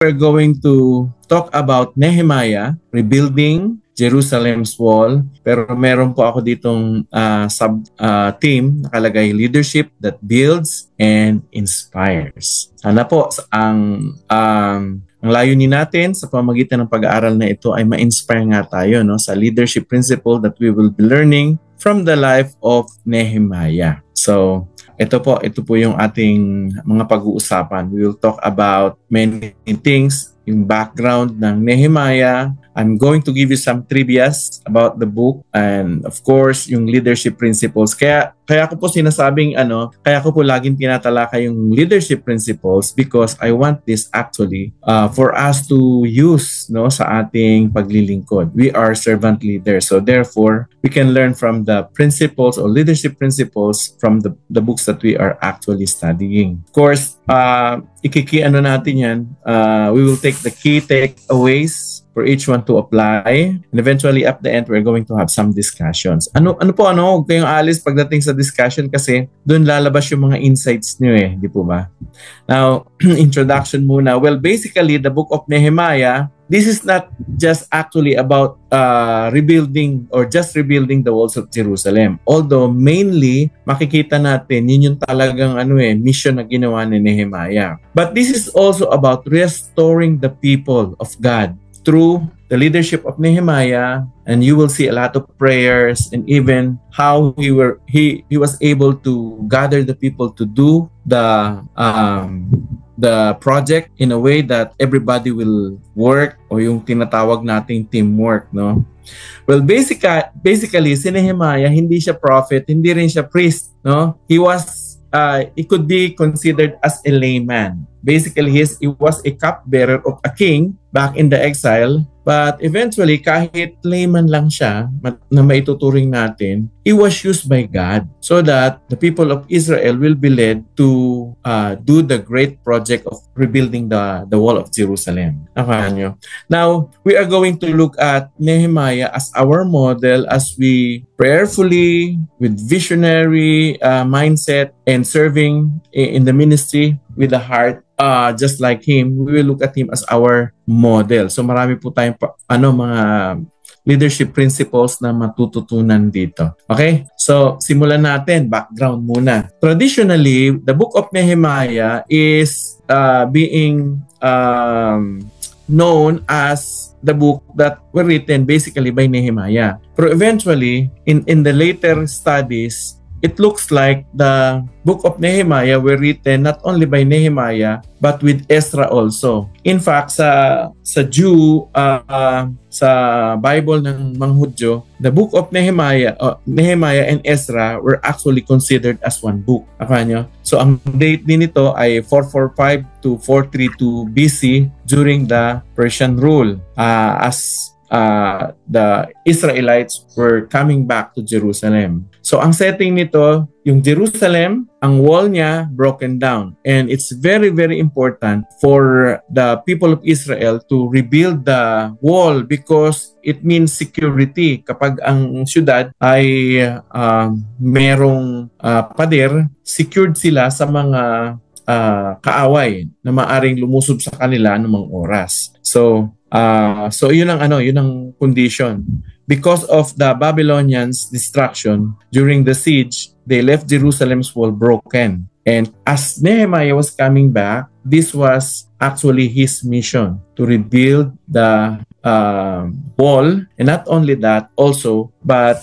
we're going to talk about Nehemiah rebuilding Jerusalem's wall. Pero meron po ako ditong sub-team nakalagay, leadership that builds and inspires. Sana po ang layunin natin sa pamamagitan ng pag-aaral na ito ay ma-inspire nga tayo, no, sa leadership principle that we will be learning from the life of Nehemiah. So, ito po yung ating mga pag-uusapan. We will talk about many things, yung background ng Nehemiah. I'm going to give you some trivias about the book and of course yung leadership principles. Kaya ko po sinasabing kaya ko po laging tinatalakay yung leadership principles because I want this actually for us to use, no, sa ating paglilingkod. We are servant leaders, so therefore we can learn from the principles or leadership principles from the books that we are actually studying. Of course, natin yan. We will take the key takeaways for each one to apply. And eventually, at the end, we're going to have some discussions. Huwag kayong alis pagdating sa discussion kasi doon lalabas yung mga insights nyo di po ba? Now, introduction muna. Well, basically, the book of Nehemiah, this is not just actually about rebuilding or just rebuilding the walls of Jerusalem. Although, mainly, makikita natin, yun yung talagang mission na ginawa ni Nehemiah. But this is also about restoring the people of God through the leadership of Nehemiah, and you will see a lot of prayers and even how he was able to gather the people to do the project in a way that everybody will work, o yung tinatawag nating teamwork, no? Well, basically si Nehemiah hindi siya prophet, hindi rin siya priest, no? He could be considered as a layman. Basically, he was a cupbearer of a king back in the exile. But eventually, kahit layman lang siya na maituturing natin, he was used by God so that the people of Israel will be led to do the great project of rebuilding the wall of Jerusalem. Now, we are going to look at Nehemiah as our model as we prayerfully, with visionary mindset and serving in the ministry with the heart, just like him, we will look at him as our model. So marami po tayong mga leadership principles na matututunan dito. Okay? So simulan natin, background muna. Traditionally, the book of Nehemiah is being known as the book that were written basically by Nehemiah. But eventually, in the later studies, it looks like the book of Nehemiah were written not only by Nehemiah but with Ezra also. In fact, sa Jew, sa Bible ng mga Hudyo, the book of Nehemiah and Ezra were actually considered as one book. So ang date din nito ay 445 to 432 BC during the Persian rule, as the Israelites were coming back to Jerusalem. So ang setting nito, yung Jerusalem, ang wall niya broken down. And it's very, very important for the people of Israel to rebuild the wall because it means security. Kapag ang syudad ay merong pader, secured sila sa mga kaaway na maaring lumusob sa kanila ng mga oras. So yun ang condition. Because of the Babylonians' destruction during the siege, they left Jerusalem's wall broken. And as Nehemiah was coming back, this was actually his mission to rebuild the wall, and not only that also, but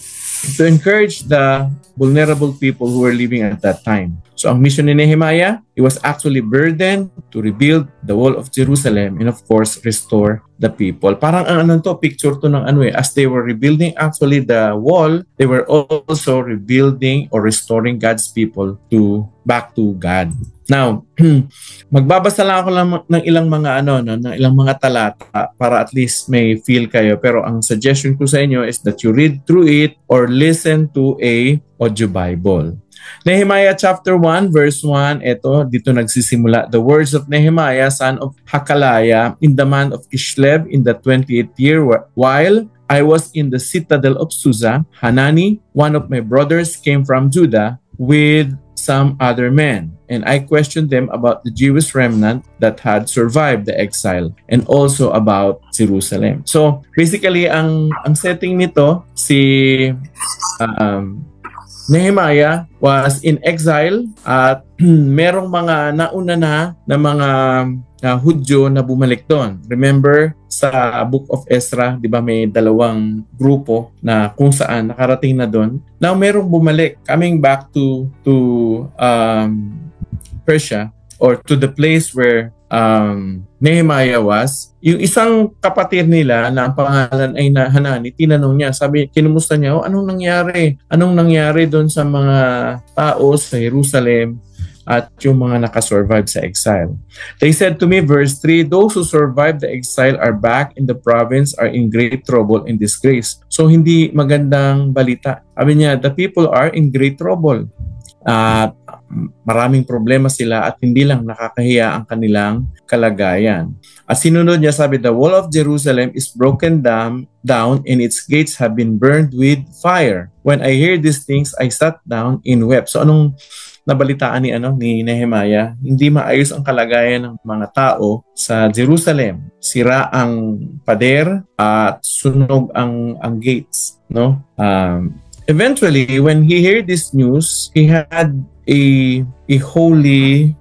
to encourage the vulnerable people who were living at that time. So ang mission ni Nehemiah, he was actually burdened to rebuild the wall of Jerusalem and of course restore the people. Parang picture to ng as they were rebuilding actually the wall, they were also rebuilding or restoring God's people back to God. Now, magbabasa lang ako ng ilang mga talata para at least may feel kayo. Pero ang suggestion ko sa inyo is that you read through it or listen to a audio Bible. Nehemiah chapter 1 verse 1, dito nagsisimula. The words of Nehemiah, son of Hakaliah, in the month of Kislev in the 28th year, while I was in the citadel of Susa, Hanani, one of my brothers, came from Judah with some other men, and I questioned them about the Jewish remnant that had survived the exile and also about Jerusalem. So basically, ang setting nito, si Nehemiah was in exile at merong mga nauna na mga Hudyo na bumalik doon. Remember sa Book of Ezra, di ba may dalawang grupo na kung saan nakarating na doon. Now merong bumalik, coming back to Persia or to the place where Nehemiah was. Yung isang kapatid nila na ang pangalan ay Hanani, tinanong niya, sabi, kinumusta niya, anong nangyari? Anong nangyari doon sa mga tao sa Jerusalem at yung mga nakasurvive sa exile? They said to me, verse 3, those who survived the exile are back in the province, are in great trouble and disgrace. So hindi magandang balita. Sabi niya, the people are in great trouble. At maraming problema sila at hindi lang nakakahiya ang kanilang kalagayan. At sinunod niya, sabi, the wall of Jerusalem is broken down and its gates have been burned with fire. When I hear these things, I sat down and wept. So anong nabalitaan ni Nehemiah? Hindi maayos ang kalagayan ng mga tao sa Jerusalem. Sira ang pader at sunog ang gates, no? Eventually, when he heard this news, he had a holy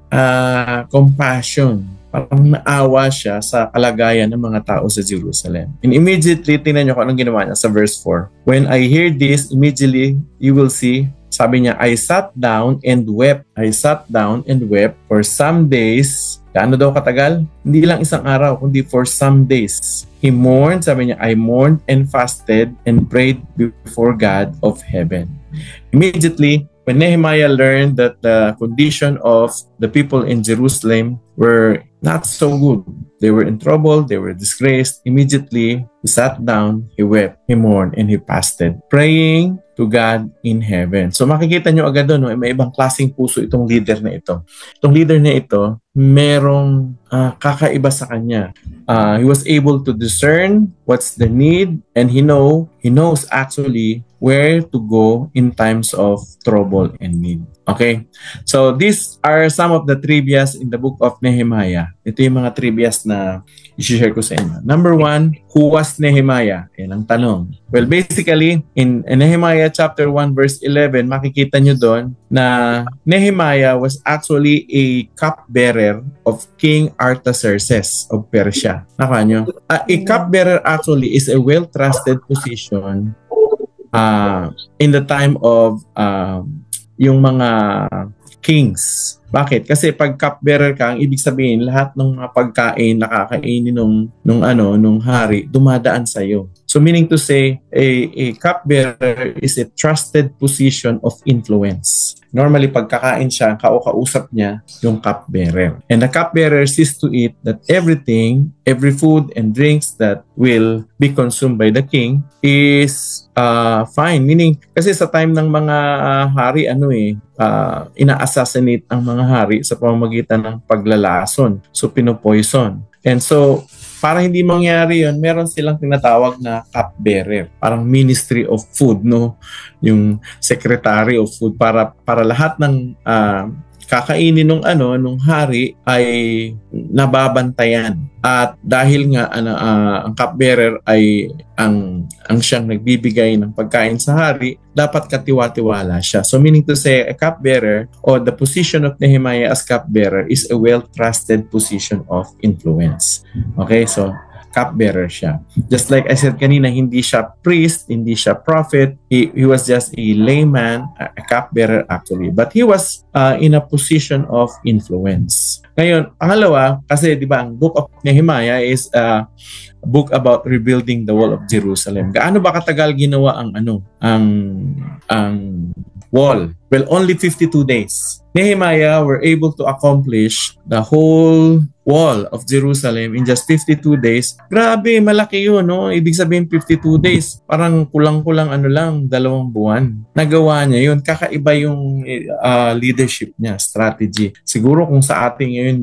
compassion. Parang naawa siya sa kalagayan ng mga tao sa Jerusalem. And immediately, tingnan niyo kung anong ginawa niya sa verse 4. When I hear this, immediately you will see, sabi niya, I sat down and wept. I sat down and wept for some days. Gaano daw katagal? Hindi lang isang araw, kundi for some days. He mourned, sabi niya, I mourned and fasted and prayed before God of heaven. Immediately, when Nehemiah learned that the condition of the people in Jerusalem were not so good, they were in trouble, they were disgraced, immediately he sat down, he wept, he mourned, and he fasted, praying to God in heaven. So makikita nyo agad doon, may ibang klaseng puso itong leader na ito. Itong leader na ito, merong kakaiba sa kanya. He was able to discern what's the need, and he knows actually where to go in times of trouble and need. Okay? So these are some of the trivias in the book of Nehemiah. Ito yung mga trivias na i-share ko sa inyo. Number 1, who was Nehemiah? Yan ang tanong. Well, basically, in Nehemiah chapter 1 verse 11, makikita nyo doon na Nehemiah was actually a cupbearer of King Artaxerxes of Persia. Naka nyo? A cupbearer actually is a well-trusted position in the time of yung mga kings. Bakit? Kasi pag cupbearer ka, ang ibig sabihin lahat ng mga pagkain na kakainin nung hari dumadaan sa iyo. So meaning to say, a cupbearer is a trusted position of influence. Normally, pag kakain siya, kausap niya yung cupbearer. And the cupbearer sees to it that everything, every food and drinks that will be consumed by the king is fine. Meaning, kasi sa time ng mga hari, ina-assassinate ang mga hari sa pamamagitan ng paglalason. So, pinopoison. And so, para hindi mangyari yun, meron silang tinatawag na cupbearer. Parang Ministry of Food, no? Yung Secretary of Food para lahat ng kakainin nung hari ay nababantayan. At dahil nga ang cupbearer ay ang siyang nagbibigay ng pagkain sa hari, dapat katiwa-tiwala siya. So meaning to say, a cupbearer or the position of Nehemiah as cupbearer is a well-trusted position of influence. Okay, so cupbearer siya. Just like I said kanina, hindi siya priest, hindi siya prophet. He was just a layman, a cupbearer actually. But he was in a position of influence. Ngayon, pangalawa, kasi di ba ang book of Nehemiah is a book about rebuilding the wall of Jerusalem. Gaano ba katagal ginawa ang wall? Well, only 52 days. Nehemiah were able to accomplish the whole wall of Jerusalem in just 52 days. Grabe, malaki yun, no? Ibig sabihin 52 days. Parang kulang-kulang 2 buwan. Nagawa niya yun. Kakaiba yung leadership niya, strategy. Siguro kung sa ating ngayon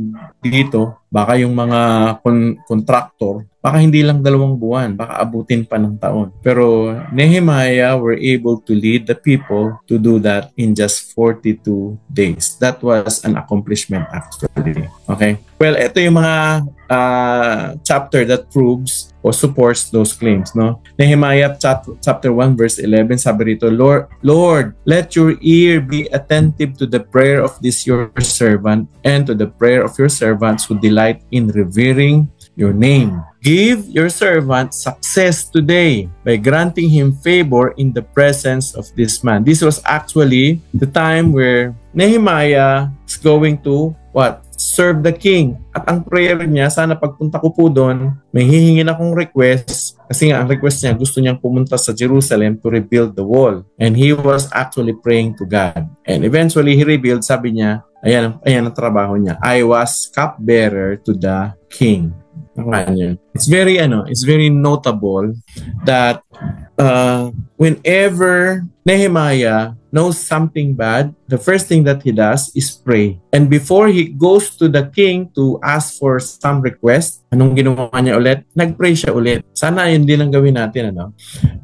dito, Baka yung mga contractor, baka hindi lang 2 buwan, baka abutin pa ng taon. Pero Nehemiah were able to lead the people to do that in just 42 days. That was an accomplishment actually. Okay? Well, ito yung mga chapter that proves or supports those claims, no? Nehemiah chapter 1 verse 11, sabi rito, Lord, let your ear be attentive to the prayer of this your servant and to the prayer of your servants who delight in revering your name. Give your servant success today by granting him favor in the presence of this man. This was actually the time where Nehemiah is going to serve the king. At ang prayer niya, sana pagpunta ko po doon, may hihingin akong request. Kasi nga, ang request niya, gusto niyang pumunta sa Jerusalem to rebuild the wall. And he was actually praying to God. And eventually, he rebuilt, sabi niya, ayan ang trabaho niya. I was cupbearer to the king. It's very notable that whenever Nehemiah knows something bad, the first thing that he does is pray. And before he goes to the king to ask for some request, anong ginawa niya ulit? Nag-pray siya ulit. Sana yun din ang gawin natin.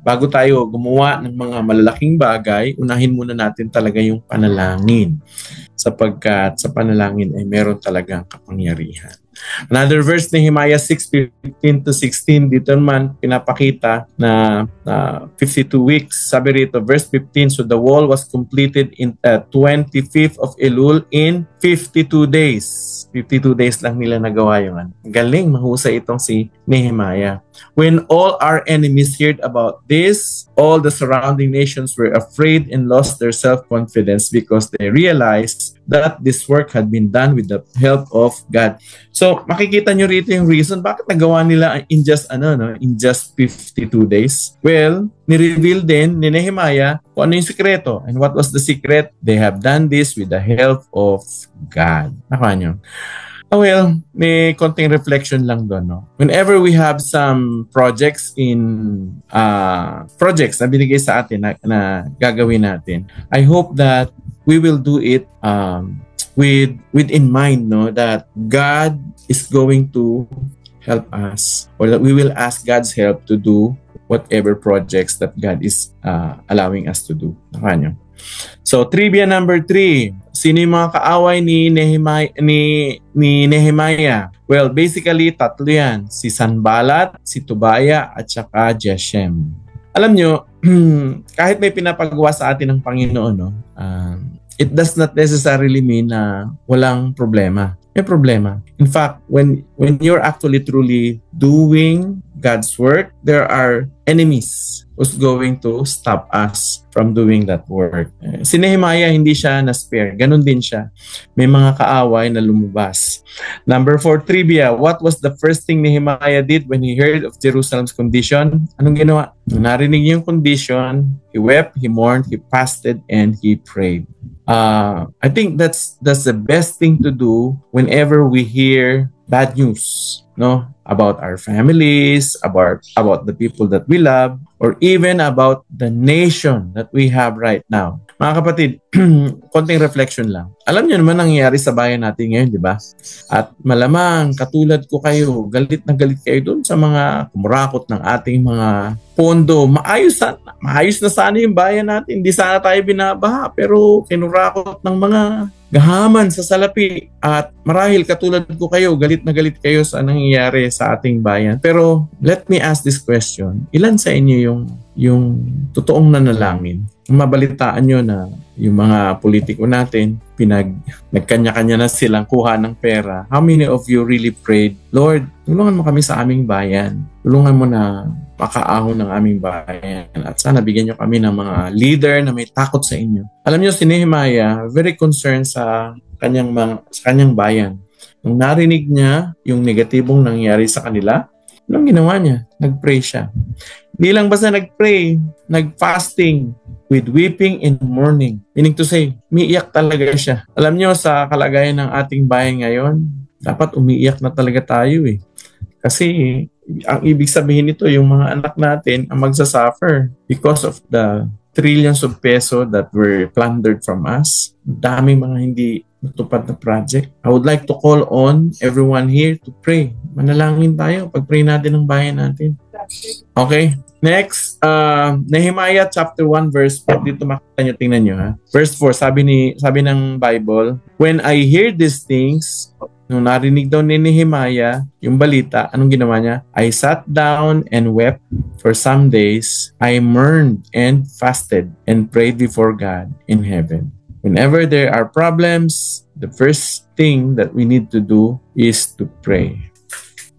Bago tayo gumawa ng mga malalaking bagay, unahin muna natin talaga yung panalangin. Sapagkat sa panalangin ay meron talagang kapangyarihan. Another verse, Nehemiah 6:15 to 16, dito naman pinapakita na 52 weeks. Sabi rito, verse 15, so the wall was completed in 25th of Elul in 52 days. 52 days lang nila nagawa yung galing, mahusay itong si Nehemiah. When all our enemies heard about this, all the surrounding nations were afraid and lost their self-confidence because they realized that this work had been done with the help of God. So, makikita nyo rito yung reason bakit nagawa nila in just 52 days. Well, ni-reveal din ni Nehemiah kung ano yung sikreto. And what was the secret? They have done this with the help of God. Nakuha nyo? Well, may konting reflection lang doon. No? Whenever we have some projects projects na binigay sa atin na gagawin natin, I hope that we will do it with in mind, no, that God is going to help us, or that we will ask God's help to do whatever projects that God is allowing us to do. Nakuha nyo? So, trivia number 3. Sino yung mga kaaway ni Nehemiah? Well, basically, 3 yan. Si Sanballat, si Tobiah, at saka Geshem. Alam nyo, kahit may pinapagawa sa atin ng Panginoon, no, it does not necessarily mean na walang problema. May problema. In fact, when you're actually truly doing God's work, there are enemies who's going to stop us from doing that work. Si Nehemiah, hindi siya na-spare. Ganon din siya. May mga kaaway na lumabas. Number 4, trivia. What was the first thing Nehemiah did when he heard of Jerusalem's condition? Anong ginawa? Nung narinig yung condition, he wept, he mourned, he fasted, and he prayed. I think that's the best thing to do whenever we hear bad news, no, about our families, about the people that we love, or even about the nation that we have right now. Mga kapatid, konting reflection lang. Alam niyo naman nangyayari sa bayan natin ngayon, di ba? At malamang katulad ko kayo, galit na galit kayo doon sa mga kumurakot ng ating mga pondo. Maayos na sana yung bayan natin. Hindi sana tayo binabaha, pero kinurakot ng mga gahaman sa salapi. At marahil katulad ko kayo, galit na galit kayo sa nangyayari sa ating bayan. Pero let me ask this question. Ilan sa inyo yung totoong nanalangin? Mabalitaan nyo na yung mga politiko natin, nagkanya-kanya na silang kuha ng pera. How many of you really prayed, Lord, tulungan mo kami sa aming bayan. Tulungan mo na makaahon ng aming bayan. At sana bigyan nyo kami ng mga leader na may takot sa inyo. Alam nyo, si Nehemiah, very concerned sa kanyang bayan. Nung narinig niya yung negatibong nangyari sa kanila, anong ginawa niya? Nag-pray siya. Hindi lang basta nag-pray, nag-fasting, with weeping and mourning. Meaning to say, umiiyak talaga siya. Alam nyo, sa kalagayan ng ating bayan ngayon, dapat umiiyak na talaga tayo eh. Kasi ang ibig sabihin nito, yung mga anak natin ang magsasuffer because of the trillions of peso that were plundered from us. Daming mga natupad na project. I would like to call on everyone here to pray. Manalangin tayo. Pag-pray natin ang bayan natin. Okay. Next, Nehemiah chapter 1 verse 4. Dito makita nyo, tingnan nyo ha. Verse 4, sabi ng Bible, when I hear these things, nung narinig daw ni Nehemiah yung balita, anong ginawa niya? I sat down and wept for some days. I mourned and fasted and prayed before God in heaven. Whenever there are problems, the first thing that we need to do is to pray.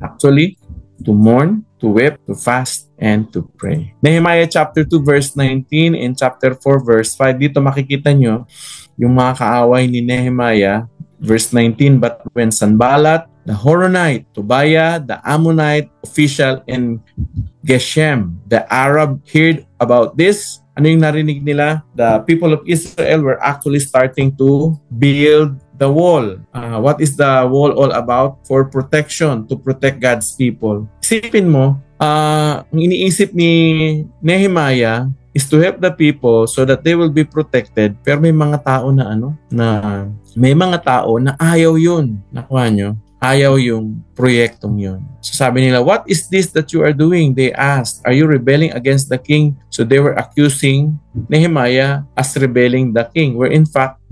Actually, to mourn, to weep, to fast, and to pray. Nehemiah chapter 2 verse 19 and chapter 4 verse 5. Dito makikita nyo yung mga kaaway ni Nehemiah. Verse 19, but when Sanballat, the Horonite, Tobiah, the Ammonite official, and Geshem, the Arab, heard about this, ano yung narinig nila? The people of Israel were actually starting to build the wall. What is the wall all about? For protection, to protect God's people. Isipin mo, ang iniisip ni Nehemiah is to help the people so that they will be protected. Pero may mga tao na may mga tao na ayaw yun. Nakuha nyo? Ayaw yung proyektong yun. So sabi nila, what is this that you are doing? They asked, are you rebelling against the king? So they were accusing Nehemiah as rebelling the king. Where in fact,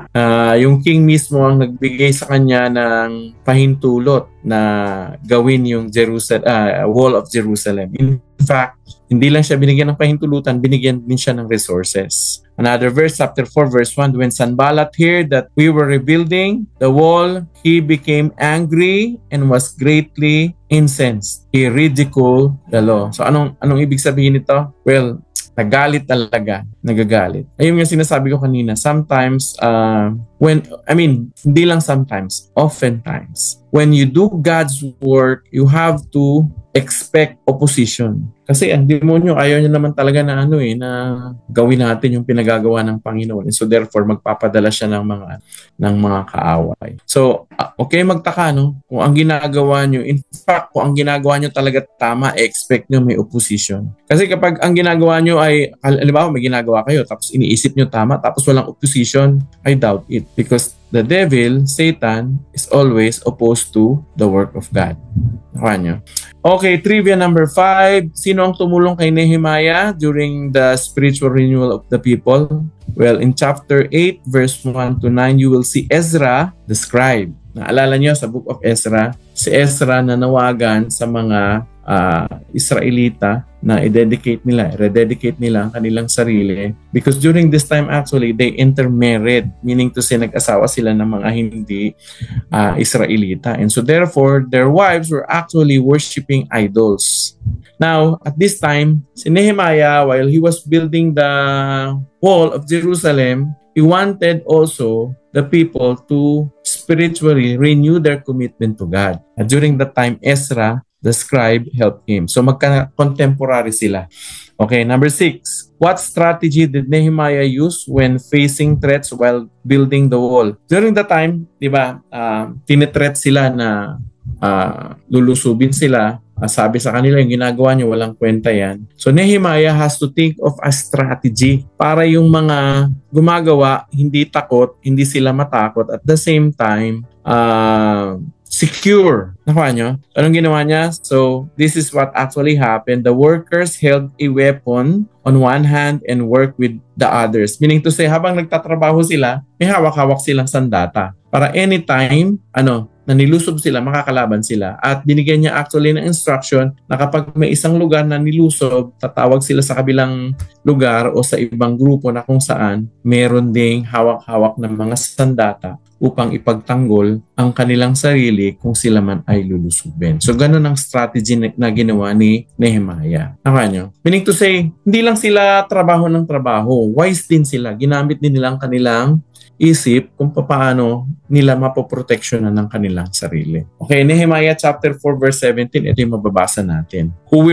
yung king mismo ang nagbigay sa kanya ng pahintulot na gawin yung wall of Jerusalem. In fact, hindi lang siya binigyan ng pahintulutan, binigyan din siya ng resources. Another verse, chapter 4, verse 1, when Sanballat heard that we were rebuilding the wall, he became angry and was greatly incensed. He ridiculed the law. So anong ibig sabihin nito? Well, nagalit talaga. Nagagalit. Ayun yung sinasabi ko kanina. Sometimes, hindi lang sometimes, oftentimes, when you do God's work, you have to expect opposition. Kasi ang demonyo, ayaw niya naman talaga na gawin natin yung pinagagawa ng Panginoon. And so therefore, magpapadala siya ng mga kaaway. So, okay magtaka, no? Kung ang ginagawa nyo, in fact, kung ang ginagawa nyo talaga tama, expect nyo may opposition. Kasi kapag ang ginagawa nyo ay, halimbawa may ginagawa kayo, tapos iniisip nyo tama, tapos walang opposition, I doubt it. Because the devil, Satan, is always opposed to the work of God. Nakuha nyo? Okay, trivia number 5. Sino ang tumulong kay Nehemiah during the spiritual renewal of the people? Well, in chapter 8, verse 1 to 9, you will see Ezra, the scribe. Naalala nyo sa book of Ezra, si Ezra na nawagan sa mga Israelita na rededicate nila ang kanilang sarili because during this time actually they intermarried, meaning to say nag-asawa sila ng mga hindi Israelita, and so therefore their wives were actually worshiping idols. Now at this time, si Nehemiah, while he was building the wall of Jerusalem, he wanted also the people to spiritually renew their commitment to God. And during that time, Ezra, the scribe, helped him. So magka-contemporary sila. Okay, number 6. What strategy did Nehemiah use when facing threats while building the wall? During the time, di ba, tinitreat sila na lulusubin sila. Sabi sa kanila, yung ginagawa niyo, walang kwenta yan. So Nehemiah has to think of a strategy para yung mga gumagawa, hindi takot, hindi sila matakot. At the same time, secure. Nakuha nyo? Anong ginawa niya? So, this is what actually happened. The workers held a weapon on one hand and worked with the others. Meaning to say, habang nagtatrabaho sila, may hawak-hawak silang sandata. Para anytime, nanilusob sila, makakalaban sila. At binigyan niya actually ng instruction na kapag may isang lugar na nilusob, tatawag sila sa kabilang lugar o sa ibang grupo na kung saan meron ding hawak-hawak ng mga sandata upang ipagtanggol ang kanilang sarili kung sila man ay lulusubin. So, ganun ang strategy na ginawa ni Nehemiah. Nakuha nyo? Meaning to say, hindi lang sila trabaho ng trabaho. Wise din sila. Ginamit din nila ang kanilang isip kung paano nila mapoproteksyonan ng kanilang sarili. Okay, Nehemiah chapter 4 verse 17, ito yung mababasa natin. Who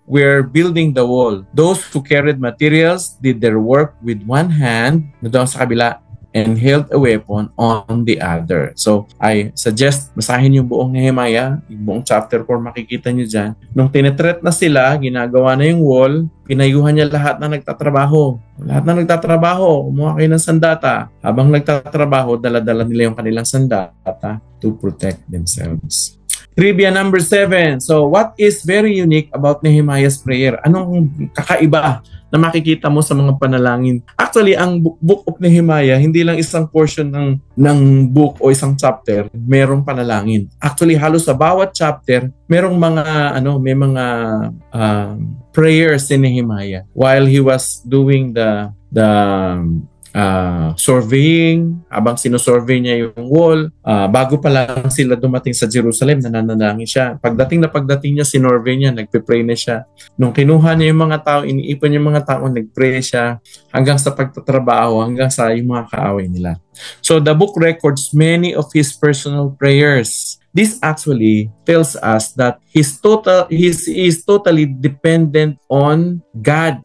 were building the wall? Those who carried materials did their work with one hand, na doon sa kabila, and held a weapon on the other. So, I suggest basahin yung buong Nehemiah, yung buong chapter 4, makikita nyo dyan. Nung tinetret na sila, ginagawa na yung wall, pinayuhan niya lahat na nagtatrabaho. Lahat na nagtatrabaho, kumuha kayo ng sandata. Habang nagtatrabaho, dala-dala nila yung kanilang sandata to protect themselves. Trivia number 7. So, what is very unique about Nehemiah's prayer? Anong kakaiba na makikita mo sa mga panalangin? Actually, ang book of Nehemiah, hindi lang isang portion ng book o isang chapter, merong panalangin. Actually, halos sa bawat chapter, merong may mga prayers si Nehemiah while he was doing the surveying, habang sinusurvey niya yung wall, bago pa lang sila dumating sa Jerusalem, nananalangin siya. Pagdating niya, sinurvey niya, nagpe-pray na siya. Nung kinuha niya yung mga tao, iniipon yung mga tao, nagpray siya, hanggang sa pagtatrabaho, hanggang sa yung mga kaaway nila. So the book records many of his personal prayers. This actually tells us that he is totally dependent on God.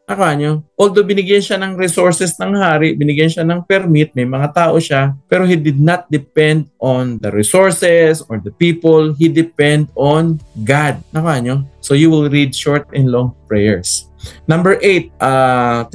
Although binigyan siya ng resources ng hari, binigyan siya ng permit, may mga tao siya, pero he did not depend on the resources or the people. He depend on God. So you will read short and long prayers. Number 8,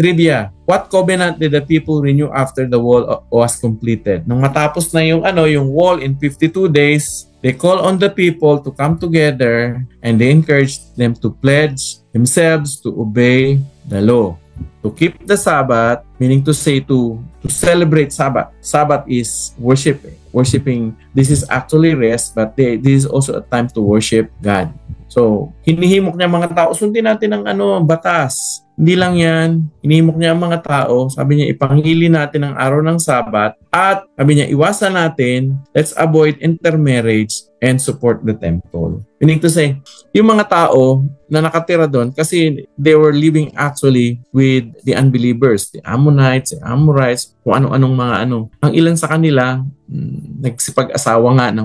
trivia. What covenant did the people renew after the wall was completed? Nung matapos na yung wall in 52 days, they call on the people to come together and they encourage them to pledge themselves to obey the law, to keep the Sabbath, meaning to say to celebrate Sabbath. Sabbath is worshiping. This is actually rest, but this is also a time to worship God. So, hinihimok niya mga tao, sundin natin ang batas. Hindi lang yan, hinihimok niya ang mga tao, sabi niya ipanghili natin ang araw ng Sabat, at sabi niya iwasan natin, let's avoid intermarriage and support the temple. Meaning to say, yung mga tao na nakatira doon, kasi they were living actually with the unbelievers, the Ammonites, the Amorites, kung ano-anong mga Ang ilan sa kanila, nagsipag-asawa nga ng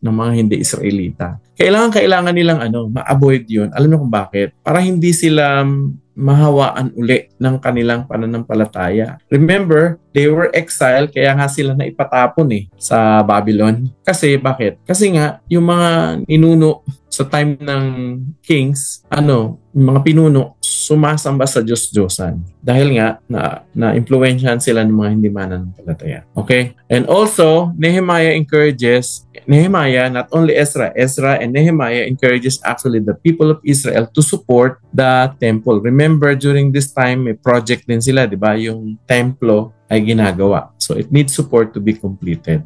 mga hindi Israelita. Kailangan nilang ma-avoid yun. Alam niyo kung bakit? Para hindi sila mahawaan uli ng kanilang pananampalataya. Remember, they were exiled, kaya nga sila na ipatapon sa Babylon. Kasi bakit? Kasi nga, yung mga ninuno sa time ng kings, yung mga pinuno, sumasamba sa Diyos-Diyosan. Dahil nga, na-influensyahan sila ng mga hindi mananampalataya. Okay? And also, Nehemiah, not only Ezra and Nehemiah encourages actually the people of Israel to support the temple. Remember, during this time, may project din sila, di ba? Yung templo ay ginagawa. So, it needs support to be completed.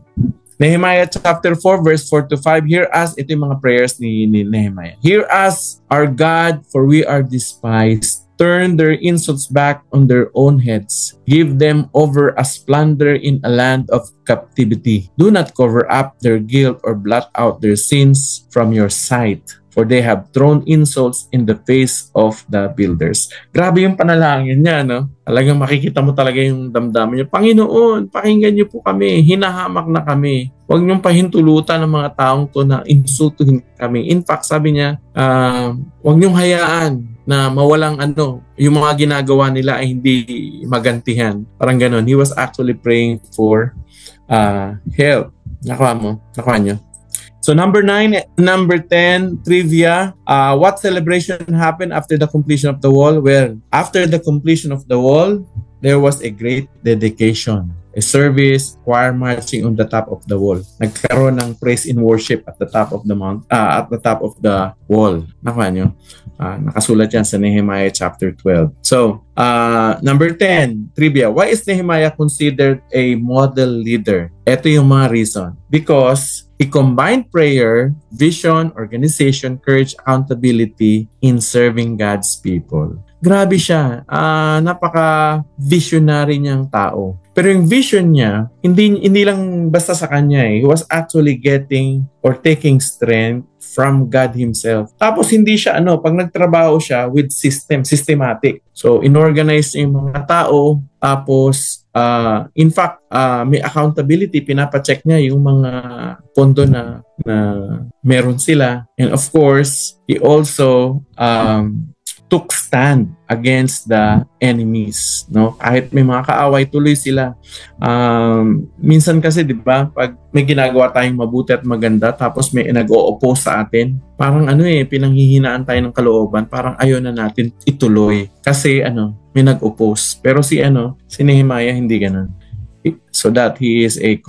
Nehemiah chapter 4 verse 4 to 5. Hear us, ito yung mga prayers ni Nehemiah. Hear us, our God, for we are despised. Turn their insults back on their own heads. Give them over as plunder in a land of captivity. Do not cover up their guilt or blot out their sins from your sight, for they have thrown insults in the face of the builders. Grabe yung panalangin niya, Talagang makikita mo talaga yung damdamin niya. Panginoon, pakinggan niyo po kami. Hinahamak na kami. Huwag niyong pahintulutan ng mga taong to na insultuhin kami. In fact, sabi niya, huwag niyong hayaan na mawalang yung mga ginagawa nila ay hindi magantihan. Parang ganon. He was actually praying for help. Nakuha niyo. So number 10, trivia. What celebration happened after the completion of the wall? Well, after the completion of the wall, there was a great dedication. A service, choir marching on the top of the wall. Nagkaroon ng praise and worship at the top of the at the top of the wall. Nakuha nyo? Nakasulat yan sa Nehemiah chapter 12. So, number 10, trivia. Why is Nehemiah considered a model leader? Ito yung mga reason. Because he combined prayer, vision, organization, courage, accountability in serving God's people. Grabe siya. Napaka-visionary niyang tao. Pero yung vision niya, hindi lang basta sa kanya He was actually getting or taking strength from God Himself. Tapos hindi siya pag nagtrabaho siya with systematic. So inorganize yung mga tao, tapos in fact may accountability, pinapacheck niya yung mga pondo na meron sila. And of course, he also took stand against the enemies, no? Kahit may mga kaaway, tuloy sila. Minsan kasi, di ba, pag may ginagawa tayong mabuti at maganda, tapos may nag-o-oppose sa atin, parang pinanghihinaan tayo ng kalooban, parang ayaw na natin ituloy. Kasi may nag-oppose. Pero si Nehemiah, hindi ganun. So that he is a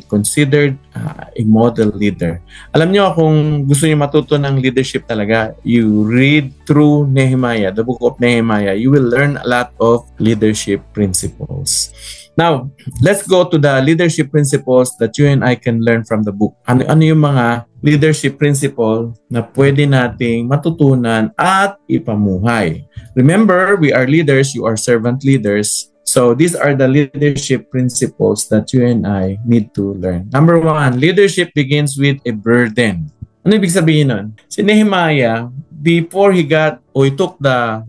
considered a model leader. Alam niyo, kung gusto niyo matuto ng leadership talaga, you read through Nehemiah, the book of Nehemiah, you will learn a lot of leadership principles. Now, let's go to the leadership principles that you and I can learn from the book. Ano yung mga leadership principle na pwede nating matutunan at ipamuhay? Remember, we are leaders, you are servant leaders. So these are the leadership principles that you and I need to learn. Number 1, leadership begins with a burden. Ano ibig sabihin nun? Si Nehemiah, before he took the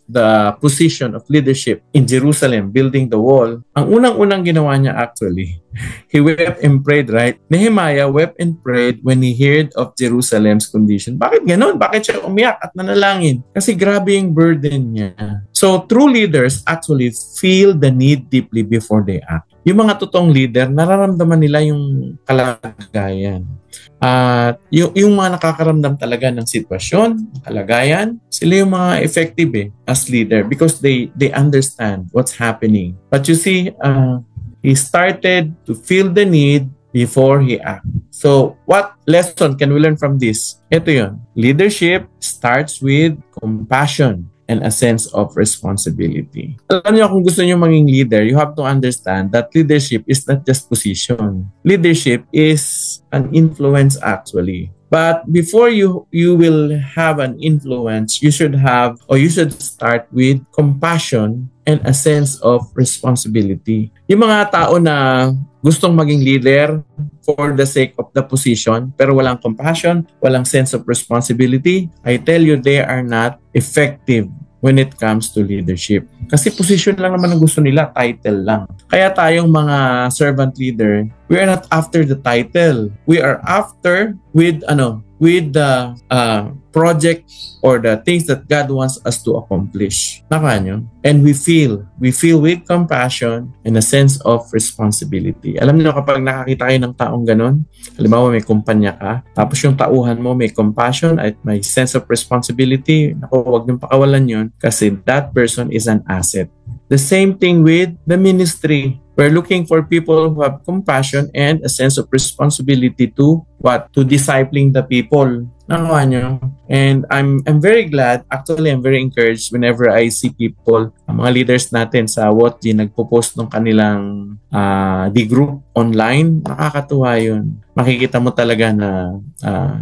position of leadership in Jerusalem, building the wall, ang unang-unang ginawa niya actually, he wept and prayed, right? Nehemiah wept and prayed when he heard of Jerusalem's condition. Bakit ganun? Bakit siya umiyak at nanalangin? Kasi grabe yung burden niya. So true leaders actually feel the need deeply before they act. Yung mga totoong leader, nararamdaman nila yung kalagayan. At yung mga nakakaramdam talaga ng sitwasyon, kalagayan, sila yung mga effective as leader because they understand what's happening. But you see, he started to feel the need before he acted. So, what lesson can we learn from this? Ito yun. Leadership starts with compassion and a sense of responsibility. Alam niyo, kung gusto niyo maging leader, you have to understand that leadership is not just position. Leadership is an influence actually. But before you will have an influence, you should start with compassion and a sense of responsibility. Yung mga tao na gustong maging leader for the sake of the position, pero walang compassion, walang sense of responsibility, I tell you, they are not effective when it comes to leadership. Kasi position lang naman ang gusto nila, title lang. Kaya tayong mga servant leader, we are not after the title. We are after with the project or the things that God wants us to accomplish. Naka nyo? And we feel with compassion and a sense of responsibility. Alam niyo, kapag nakakita kayo ng taong ganon, halimbawa may kumpanya ka, tapos yung tauhan mo may compassion at may sense of responsibility, huwag niyong pakawalan yun kasi that person is an asset. The same thing with the ministry. We're looking for people who have compassion and a sense of responsibility to discipling the people. Nakuha nyo? And I'm very glad, actually I'm very encouraged whenever I see people, mga leaders natin sa WOTG, nagpo-post ng kanilang D-group online. Nakakatuwa yun. Makikita mo talaga na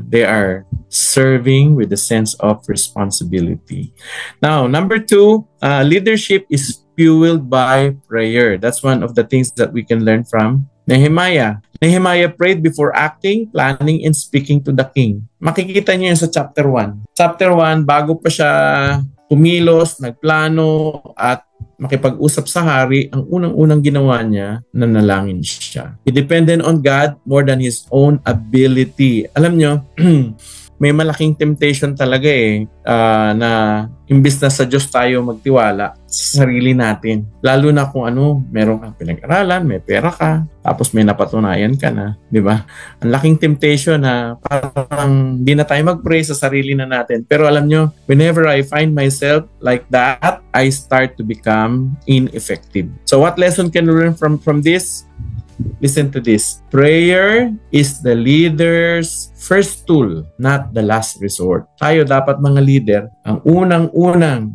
they are serving with a sense of responsibility. Now, number 2, leadership is fueled by prayer. That's one of the things that we can learn from Nehemiah. Nehemiah prayed before acting, planning, and speaking to the king. Makikita niyo yun sa chapter 1. Chapter 1, bago pa siya kumilos, nagplano, at makipag-usap sa hari, ang unang-unang ginawa niya, nanalangin siya. He depended on God more than his own ability. Alam niyo, may malaking temptation talaga na imbis na sa Diyos tayo magtiwala sa sarili natin. Lalo na kung meron kang pinag-aralan, may pera ka, tapos may napatunayan ka na, di ba? Ang laking temptation na parang di na tayo mag-pray sa sarili na natin. Pero alam nyo, whenever I find myself like that, I start to become ineffective. So what lesson can we learn from this? Listen to this. Prayer is the leader's first tool, not the last resort. Tayo dapat mga leader, ang unang-unang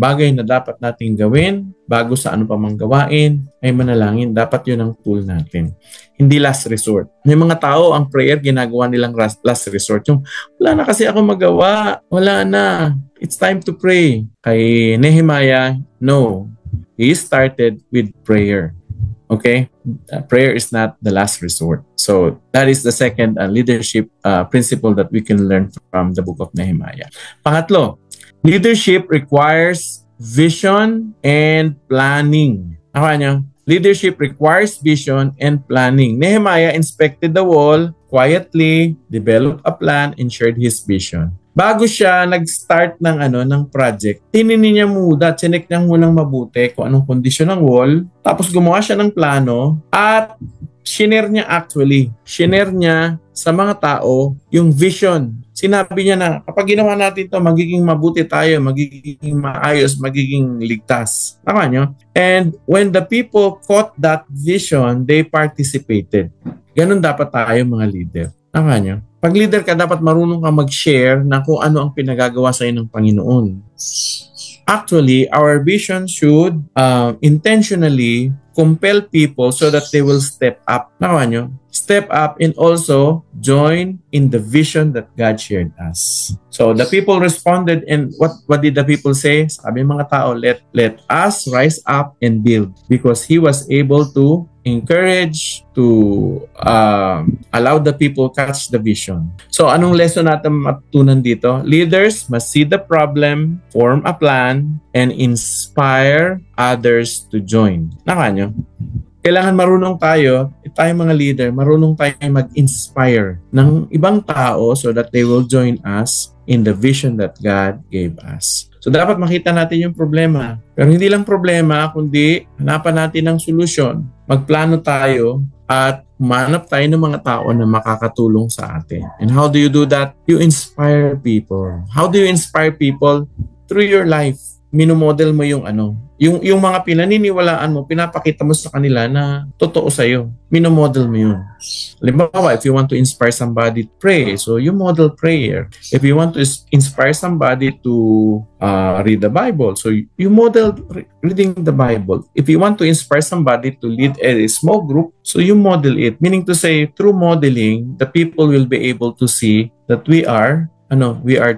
bagay na dapat nating gawin bago sa ano pa mang gawain ay manalangin. Dapat yun ang tool natin. Hindi last resort. May mga tao, ang prayer ginagawa nilang last resort. Yung, wala na kasi ako magawa. Wala na. It's time to pray. Kay Nehemiah, no. He started with prayer. Okay? Prayer is not the last resort. So that is the second leadership principle that we can learn from the book of Nehemiah. Pangatlo, leadership requires vision and planning. Ako niyo? Leadership requires vision and planning. Nehemiah inspected the wall quietly, developed a plan, and shared his vision. Bago siya nag-start ng project, tininin niya muna, chinek niya munang mabuti kung anong kondisyon ng wall, tapos gumawa siya ng plano at shinare niya sa mga tao yung vision. Sinabi niya na kapag ginawa natin to, magiging mabuti tayo, magiging maayos, magiging ligtas. Tama niyo? And when the people caught that vision, they participated. Ganun dapat tayo mga leader. Tama niyo? Pag leader ka, dapat marunong ka mag-share na kung ano ang pinagagawa sa ng Panginoon. Actually, our vision should intentionally compel people so that they will step up. Nakuha nyo? Step up and also join in the vision that God shared us. So the people responded, and what did the people say? Sabi mga tao, let us rise up and build, because he was able to encourage, to allow the people catch the vision. So anong lesson natin matutunan dito? Leaders must see the problem, form a plan, and inspire others to join. Naka nyo? Kailangan marunong tayo mga leader, marunong tayo mag-inspire ng ibang tao so that they will join us in the vision that God gave us. So dapat makita natin yung problema. Pero hindi lang problema, kundi hanapan natin ng solusyon. Magplano tayo at humanap tayo ng mga tao na makakatulong sa atin. And how do you do that? You inspire people. How do you inspire people? Through your life. Minomodel mo yung yung mga pinaniniwalaan mo, pinapakita mo sa kanila na totoo sa'yo. Minomodel mo yun. Halimbawa, if you want to inspire somebody to pray, so you model prayer. If you want to inspire somebody to read the Bible, so you model reading the Bible. If you want to inspire somebody to lead a small group, so you model it. Meaning to say, through modeling, the people will be able to see that we are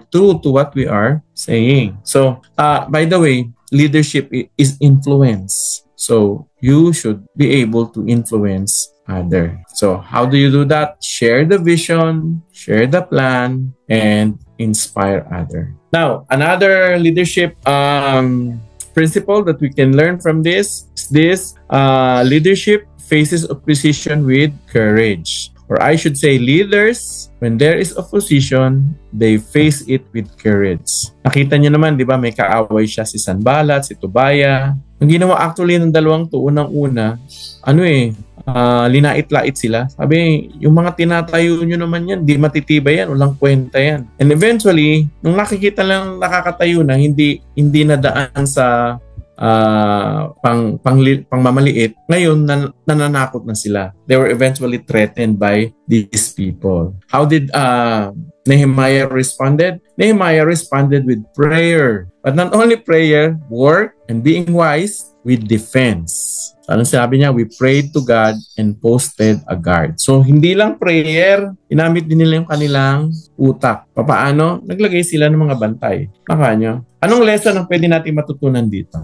true to what we are saying. So, by the way, leadership is influence. So, you should be able to influence others. So, how do you do that? Share the vision, share the plan, and inspire others. Now, another leadership principle that we can learn from this is this: leadership faces opposition with courage. Or I should say, leaders, when there is opposition, they face it with courage. Nakita niyo naman, di ba, may kaaway siya, si Sanballat, si Tobia. Ang ginawa actually ng dalawang to, unang-una, linait-lait sila. Sabi, yung mga tinatayo nyo naman yan, di matitibay yan, walang kwenta yan. And eventually, nung nakikita lang nakakatayo na, hindi nadaan sa pangmamaliit, ngayon nananakot na sila. They were eventually threatened by these people. How did Nehemiah responded? Nehemiah responded with prayer. But not only prayer, work, and being wise with defense. Anong sabi niya? We prayed to God and posted a guard. So, hindi lang prayer, inamit din nila yung kanilang utak. Paano? Naglagay sila ng mga bantay. Nyo? Anong lesson ang pwede natin matutunan dito?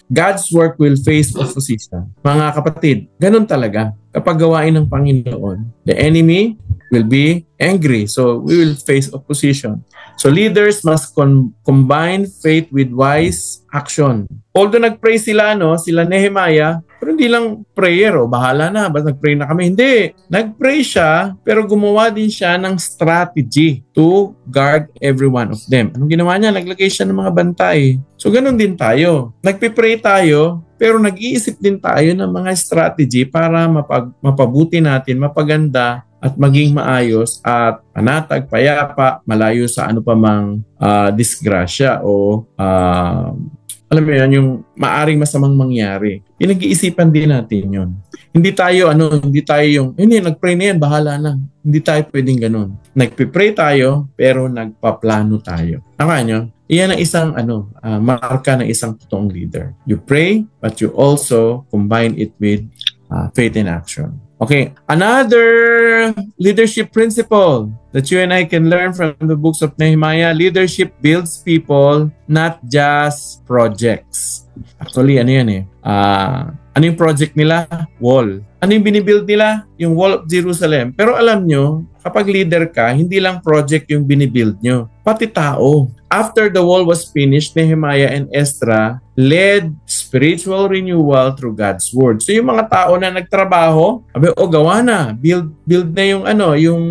God's work will face opposition. Mga kapatid, ganun talaga. Kapag gawain ng Panginoon, the enemy will be angry. So, we will face opposition. So, leaders must combine faith with wise action. Although nag-pray sila, sila Nehemiah, pero hindi lang prayer, bahala na, basta nag-pray na kami. Hindi. Nag-pray siya, pero gumawa din siya ng strategy to guard every one of them. Anong ginawa niya? Naglagay siya ng mga bantay. So, ganun din tayo. Nagpipray tayo, pero nag-iisip din tayo ng mga strategy para mapabuti natin, mapaganda, at maging maayos at panatag, payapa, malayo sa ano pa mang disgrasya o alam mo yan, yung maaring masamang mangyari. Pinag-iisipan din natin yun. Hindi tayo yung, nag-pray na yan, bahala na. Hindi tayo pwedeng ganun. Nagpipray tayo, pero nagpaplano tayo. Tama nyo? Iyan ang isang marka ng isang totoong leader. You pray, but you also combine it with faith in action. Okay, another leadership principle that you and I can learn from the books of Nehemiah: leadership builds people, not just projects. Actually, ano yung project nila? Wall. Ano yung binibuild nila? Yung Wall of Jerusalem. Pero alam nyo, kapag leader ka, hindi lang project yung binibuild nyo, pati tao. After the wall was finished, Nehemiah and Ezra led spiritual renewal through God's word. So yung mga tao na nagtrabaho, sabi, gawa na, build na yung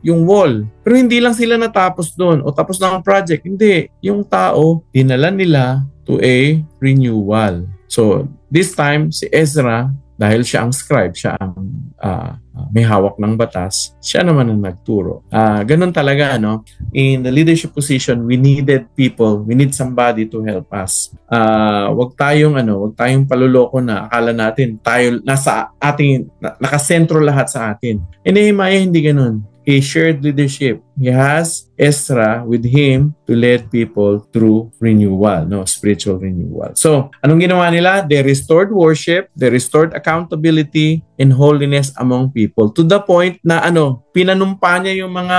yung wall. Pero hindi lang sila natapos doon o tapos na ang project. Hindi, yung tao dinala nila to a renewal. So this time si Ezra, dahil siya ang scribe, siya ang may hawak ng batas, siya naman ang nagturo. Ganun talaga, no? In the leadership position, we needed people, we need somebody to help us. Wag tayong paluloko na akala natin tayo nasa ating nakasentro lahat sa atin. Nehemiah hindi ganun. He shared leadership. He has Ezra with him to lead people through renewal, spiritual renewal. So, anong ginawa nila? They restored worship, they restored accountability and holiness among people to the point na pinanumpa niya yung mga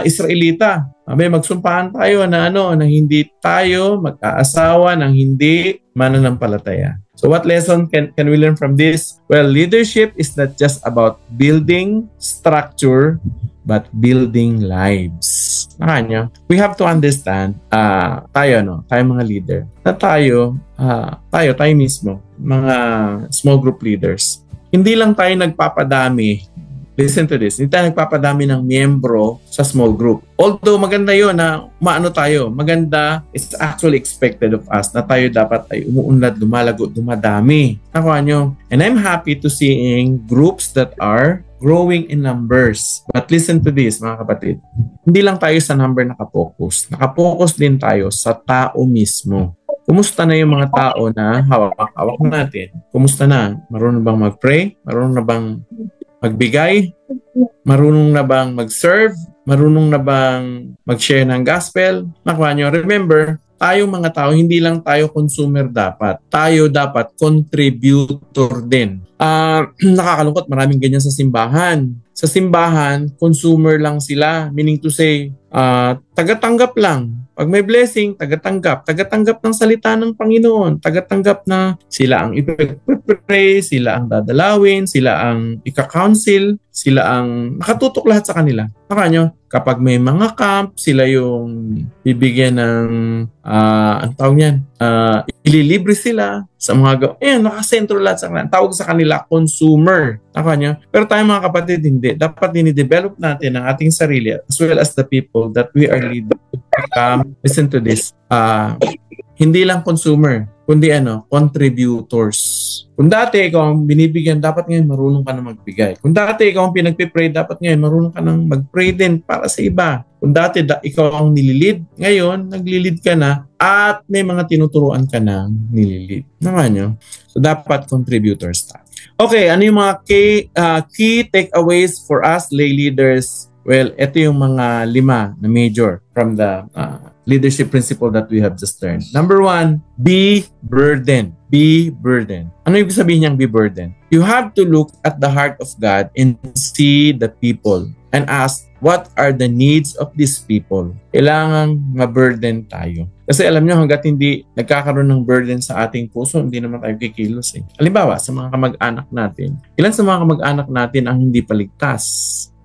Israelita. Magsumpahan tayo na hindi tayo mag-aasawa ng hindi mananampalataya. So what lesson can we learn from this? Well, leadership is not just about building structure, but building lives. We have to understand, tayo mga leader, na tayo mismo, mga small group leaders, hindi lang tayo nagpapadami. Listen to this. Hindi tayo nagpapadami ng miyembro sa small group. Although maganda yun na maganda, it's actually expected of us na tayo dapat ay umuunlad, lumalago, dumadami. Nakuha nyo? And I'm happy to seeing groups that are growing in numbers. But listen to this, mga kapatid. Hindi lang tayo sa number nakapokus. Nakapokus din tayo sa tao mismo. Kumusta na yung mga tao na hawak natin? Kumusta na? Marunong bang mag-pray? Marunong na bang magbigay? Marunong na bang mag-serve? Marunong na bang mag-share ng gospel? Nakuha nyo, remember, tayong mga tao, hindi lang tayo consumer dapat. Tayo dapat contributor din. Nakakalungkot, maraming ganyan sa simbahan. Sa simbahan, consumer lang sila. Meaning to say, tagatanggap lang. Pag may blessing, tagatanggap. Tagatanggap ng salita ng Panginoon. Tagatanggap na sila ang ipag-pray, sila ang dadalawin, sila ang ika-counsel, sila ang nakatutok lahat sa kanila. Baka nyo, kapag may mga camp, sila yung bibigyan ng, ang tawag niyan, ililibre sila sa mga nakasentro lahat sa kanila. Tawag sa kanila, consumer. Baka nyo. Pero tayo mga kapatid, hindi. Dapat dinidevelop natin ang ating sarili as well as the people that we are leading. Listen to this. Hindi lang consumer, kundi contributors. Kung dati ikaw ang binibigyan, dapat ngayon marunong ka na magbigay. Kung dati ikaw ang pinagpipray, dapat ngayon marunong ka nang mag-pray din para sa iba. Kung dati ikaw ang nililid, ngayon naglilid ka na at may mga tinuturuan ka na nililid. Naman nyo? So dapat contributors tayo. Okay, ano yung mga key takeaways for us lay leaders? Well, ito yung mga 5 na major from the leadership principle that we have just learned. Number 1, be burdened. Be burdened. Ano ibig sabihin niyang be burdened? You have to look at the heart of God and see the people and ask, what are the needs of these people? Kailangan ma-burden tayo. Kasi alam nyo, hanggat hindi nagkakaroon ng burden sa ating puso, hindi naman tayo kikilos. Halimbawa, sa mga kamag-anak natin, ilan sa mga kamag-anak natin ang hindi paligtas?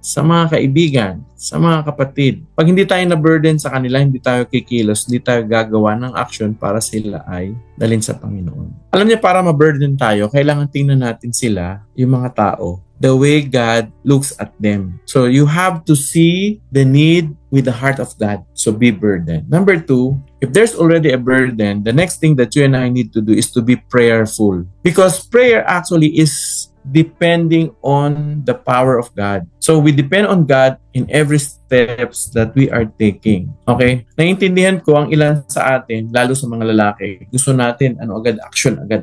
Sa mga kaibigan, sa mga kapatid. Pag hindi tayo na-burden sa kanila, hindi tayo kikilos, hindi tayo gagawa ng action para sila ay dalhin sa Panginoon. Alam niyo, para ma-burden tayo, kailangan tingnan natin sila, yung mga tao, the way God looks at them. So you have to see the need with the heart of God. So be burdened. Number 2, if there's already a burden, the next thing that you and I need to do is to be prayerful. Because prayer actually is depending on the power of God. So we depend on God in every steps that we are taking. Okay? Naiintindihan ko ang ilan sa atin, lalo sa mga lalaki, gusto natin action agad.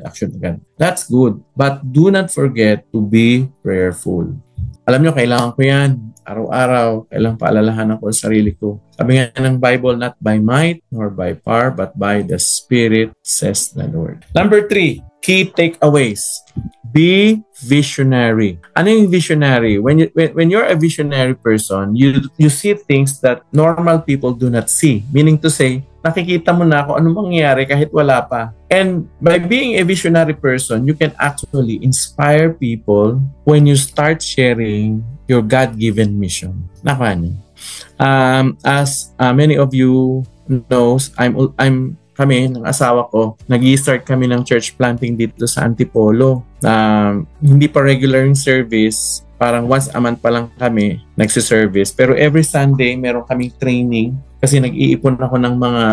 That's good. But do not forget to be prayerful. Alam nyo, kailangan ko yan. Araw-araw, kailangan paalalahanan ko sa sarili ko. Sabi nga ng Bible, not by might nor by power, but by the Spirit, says the Lord. Number 3, key takeaways. Be visionary. Ano yung visionary? When you're a visionary person, you see things that normal people do not see. Meaning to say, nakikita mo na kung anong mangyayari kahit wala pa. And by being a visionary person, you can actually inspire people when you start sharing your God-given mission. Nakuha niyo? As many of you knows, kami, ng asawa ko, nag-i-start kami ng church planting dito sa Antipolo. Hindi pa regular yung service, parang once a month pa lang kami nagsiservice. Pero every Sunday, meron kaming training kasi nag-iipon ako ng mga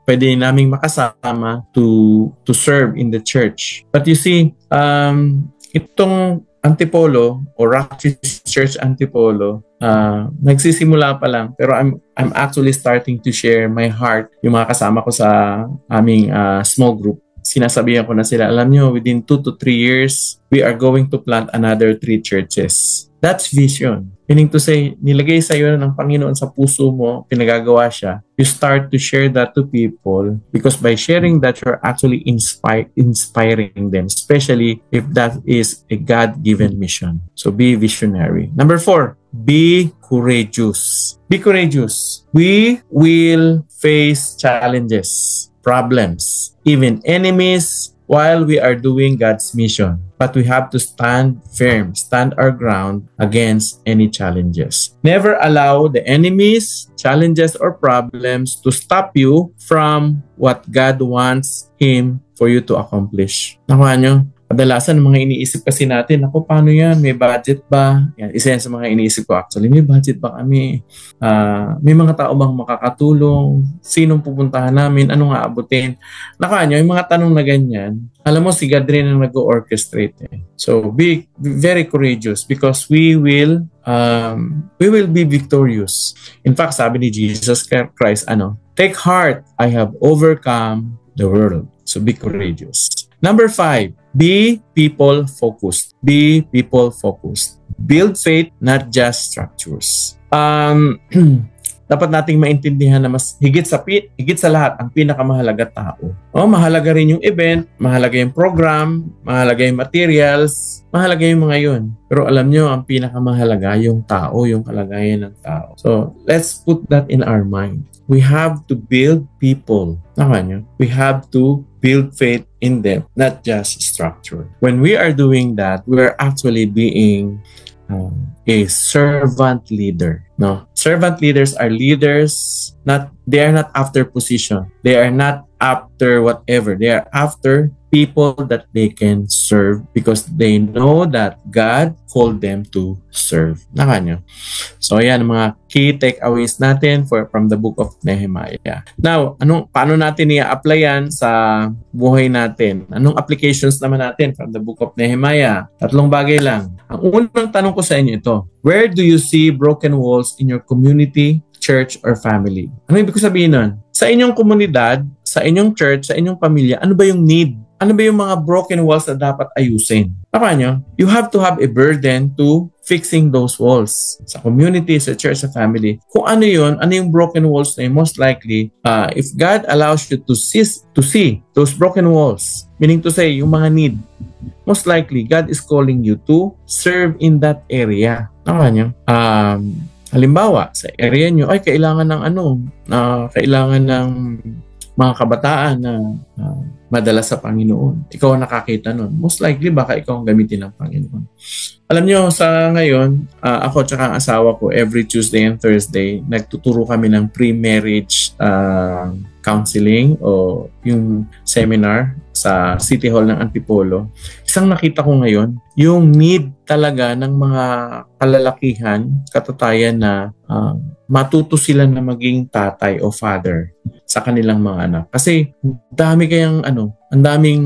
pwede naming makasama to serve in the church. But you see, itong Antipolo o Rock Church Antipolo, nagsisimula pa lang, pero I'm actually starting to share my heart. Yung mga kasama ko sa aming small group, sinasabihan ko na sila, alam nyo, within 2 to 3 years, we are going to plant another 3 churches. That's vision. Meaning to say, nilagay sa iyo ng Panginoon sa puso mo, pinagagawa siya. You start to share that to people because by sharing that, you're actually inspiring them, especially if that is a God-given mission. So be visionary. Number 4, be courageous. Be courageous. We will face challenges, problems, even enemies while we are doing God's mission. But we have to stand firm, stand our ground against any challenges. Never allow the enemies, challenges, or problems to stop you from what God wants Him for you to accomplish. Nakuha nyo? Kadalasan, mga iniisip kasi natin, ako, paano yan? May budget ba? Yan, isa yan sa mga iniisip ko actually. May budget ba kami? May mga tao bang makakatulong? Sinong pupuntahan namin? Anong aabutin? Nakuha nyo, yung mga tanong na ganyan, alam mo, si God rin ang nag-orchestrate. So, be very courageous because we will be victorious. In fact, sabi ni Jesus Christ, take heart, I have overcome the world. So, be courageous. Number 5, be people-focused. Be people-focused. Build faith, not just structures. Dapat nating maintindihan na mas higit sa lahat, ang pinakamahalaga tao. Mahalaga rin yung event, mahalaga yung program, mahalaga yung materials, mahalaga yung mga yun. Pero alam nyo, ang pinakamahalaga yung tao, yung kalagayan ng tao. So, let's put that in our mind. We have to build people. Tama nyo? We have to build faith in them, not just structure. When we are doing that, we are actually being a servant leader. No, servant leaders are leaders. They are not after position. They are not after whatever. They are after people that they can serve because they know that God called them to serve. Naka. So ayan mga key takeaways natin from the book of Nehemiah. Now, paano natin i-applyan sa buhay natin? Anong applications naman natin from the book of Nehemiah? 3 bagay lang. Ang unang tanong ko sa inyo ito, where do you see broken walls in your community, church, or family? Ano ibig sabihin nun? Sa inyong komunidad, sa inyong church, sa inyong pamilya, ano ba yung need? Ano ba yung mga broken walls na dapat ayusin? Paano? You have to have a burden to fixing those walls. Sa community, sa church, sa family. Kung ano yun, ano yung broken walls na yun, most likely, if God allows you to see those broken walls, meaning to say, yung mga need, most likely, God is calling you to serve in that area. Paano? Halimbawa, sa area nyo, ay kailangan ng kailangan ng mga kabataan na madala sa Panginoon. Ikaw ang nakakita nun. Most likely, baka ikaw ang gamitin ng Panginoon. Alam nyo, sa ngayon, ako at ang asawa ko, every Tuesday and Thursday, nagtuturo kami ng pre-marriage counseling o yung seminar sa City Hall ng Antipolo. Isang nakita ko ngayon, yung need talaga ng mga kalalakihan, katatayan na matuto sila na maging tatay o father sa kanilang mga anak. Kasi ang daming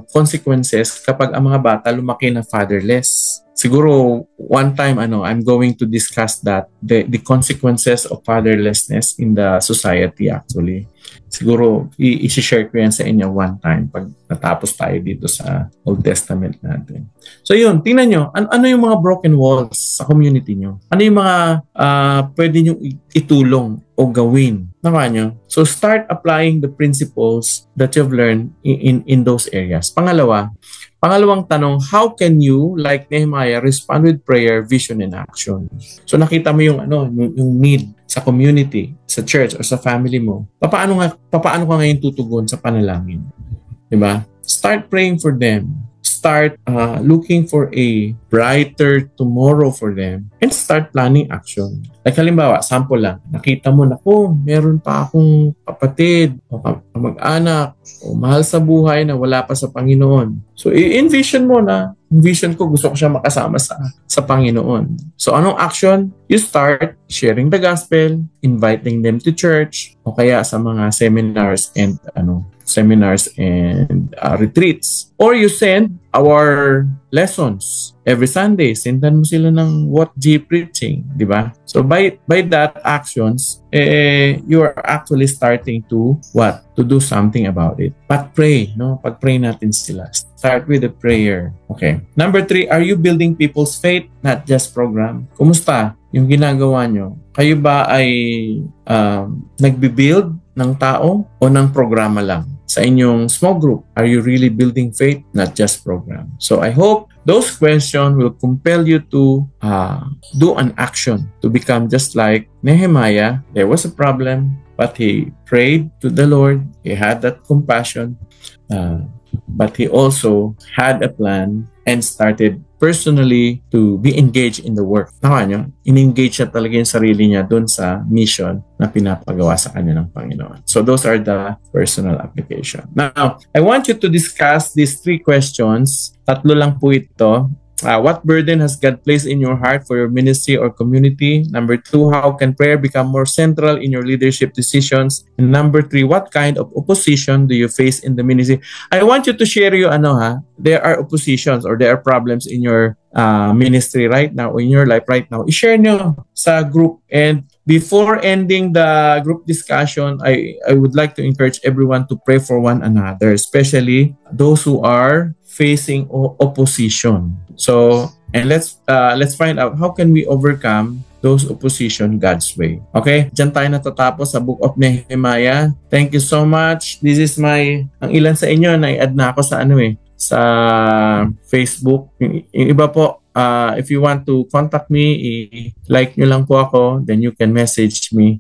consequences kapag ang mga bata lumaki na fatherless. Siguro one time I'm going to discuss that the consequences of fatherlessness in the society actually. Siguro i-share ko yan sa inyo one time pag natapos tayo dito sa Old Testament natin. So yun, tingnan nyo, ano yung mga broken walls sa community nyo? Ano yung mga pwede nyo itulong o gawin? Nakuha nyo? So start applying the principles that you've learned in those areas. Pangalawang tanong, how can you, like Nehemiah, respond with prayer, vision, and action? So nakita mo yung need sa community, sa church, or sa family mo. Paano ka ngayon tutugon sa panalangin? Diba? Start praying for them. Start looking for a brighter tomorrow for them. And start planning action. Like halimbawa, sample lang, nakita mo na, meron pa akong kapatid o kamag-anak o mahal sa buhay na wala pa sa Panginoon. So, i-envision mo na, vision ko, gusto ko siya makasama sa Panginoon. So, anong action? You start sharing the gospel, inviting them to church, o kaya sa mga seminars and retreats. Or you send our lessons every Sunday. Sendan mo sila ng what G preaching, di ba? So by that actions, you are actually starting to what? To do something about it. Pag-pray, no? Pag-pray natin sila. Start with a prayer. Okay. Number 3, are you building people's faith, not just program? Kumusta yung ginagawa nyo? Kayo ba ay nagbi-build ng tao o ng programa lang? Sa inyong small group, are you really building faith, not just program? So I hope those questions will compel you to do an action to become just like Nehemiah. There was a problem, but he prayed to the Lord. He had that compassion, but he also had a plan and started personally to be engaged in the work. Nakuha nyo? In-engage siya talaga yung sarili niya dun sa mission na pinapagawa sa kanya ng Panginoon. So those are the personal application. Now, I want you to discuss these 3 questions. 3 lang po ito. What burden has God placed in your heart for your ministry or community? Number 2, how can prayer become more central in your leadership decisions? And number 3, what kind of opposition do you face in the ministry? I want you to share there are oppositions or there are problems in your ministry right now, or in your life right now. I-share nyo sa group. And before ending the group discussion, I would like to encourage everyone to pray for one another, especially those who are facing opposition. So, and let's find out how can we overcome those opposition God's way. Okay? Diyan tayo natatapos sa Book of Nehemiah. Thank you so much. This is ang ilan sa inyo na-add na ako sa sa Facebook. Yung iba po, if you want to contact me, like nyo lang po ako, then you can message me